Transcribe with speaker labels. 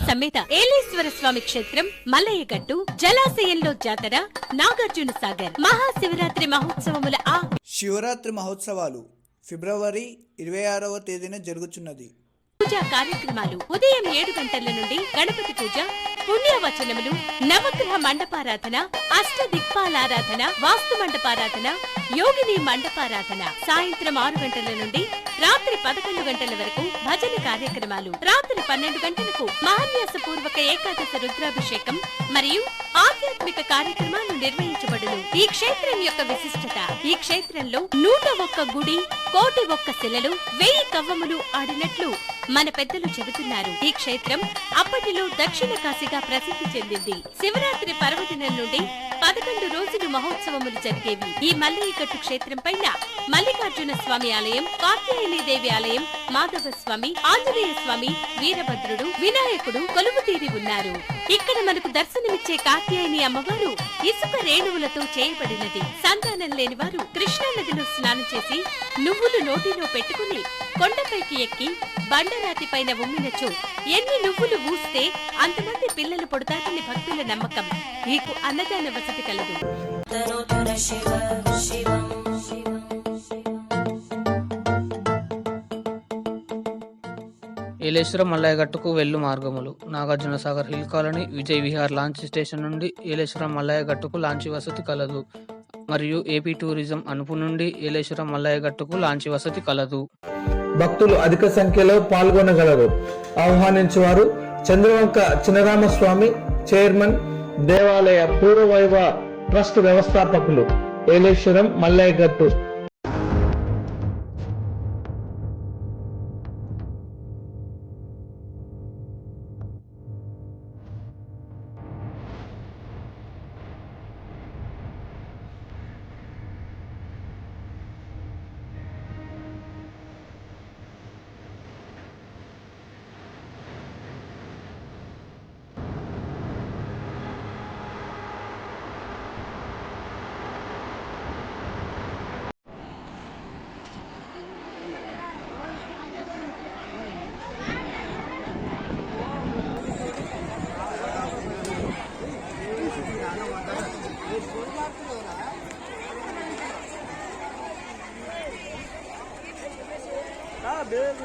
Speaker 1: సమేత ఏలేశ్వర స్వామి క్షేత్రం మల్లయ్యగట్టు జలాశయంలో జాతర నాగార్జున సాగర్ మహాశివరాత్రి మహోత్సవముల
Speaker 2: శివరాత్రి మహోత్సవాలు ఫిబ్రవరి 26వ తేదీన జరుగుతున్నది.
Speaker 1: పూజా కార్యక్రమాలు ఉదయం 7 గంటల నుండి గణపతి పూజ, పుణ్యవచనములు, నవగ్రహ మండపారాధన, అష్టదిక్పాలారాధన, వాస్తు మండపారాధన, యోగిని మండపారాధన. సాయంత్రం 6 గంటల నుండి రాత్రి 11 గంటల వరకు భజన కార్యక్రమాలు. రాత్రి 12 గంటలకు మహాన్యాసపూర్వక ఏకాదశ రుద్రాభిషేకం మరియు ఆధ్యాత్మిక కార్యక్రమాలు నిర్వహించబడును. ఈ క్షేత్రం యొక్క విశిష్టత: ఈ క్షేత్రంలో 101 గుడి, 1,01 శిలలు, 1000 కవ్వములు ఆడినట్లు మన పెద్దలు చెబుతున్నారు. ఈ క్షేత్రం అప్పటిలో దక్షిణ కాశీగా ప్రసిద్ధి చెందింది. శివరాత్రి పర్వదినం నుండి 11 రోజులు మహోత్సవములు జరిగేవి. ఈ మల్లయ్యగట్టు క్షేత్రం పైన మల్లికార్జున స్వామి ఆలయం, కాత్యాయని దేవి ఆలయం, మాధవ స్వామి, ఆంజనేయ స్వామి, వీరభద్రుడు, వినాయకుడు కొలువు తీరి ఉన్నారు. ఇక్కడ మనకు దర్శనమిచ్చే కాత్యాయని అమ్మవారు ఇసుక రేణువులతో చేయబడినది. సంతానం లేని వారు కృష్ణా నదిలో స్నానం చేసి నువ్వులు నోటిలో పెట్టుకుని కొండపైకి ఎక్కి బండరాతి పైన ఉమ్మినచో ఎన్ని నువ్వులు ఊస్తే అంతమంది పిల్లలు పుడతారని భక్తుల నమ్మకం. మీకు అన్నదాన వసతి కలదు.
Speaker 3: ఏలేశ్వరం మల్లయ్యగట్టుకు వెళ్ళు మార్గములు: Nagarjuna Sagar hill colony, Vijay Vihar launch station నుండి ఏలేశ్వరం మల్లయ్యగట్టుకు లాంచీ వసతి కలదు మరియు ఏపీ టూరిజం అనుపు నుండి ఏలేశ్వరం మల్లయ్యగట్టుకు లాంచీ వసతి కలదు.
Speaker 4: భక్తులు అధిక సంఖ్యలో పాల్గొనగలరు. ఆహ్వానించేవారు చంద్రవంక చినరామస్వామి, చైర్మన్, దేవాలయ పూర్వవైభవ ట్రస్ట్ వ్యవస్థాపకులు, ఏలేశ్వరం మల్లయ్యగట్టు.
Speaker 2: Ah, beleza,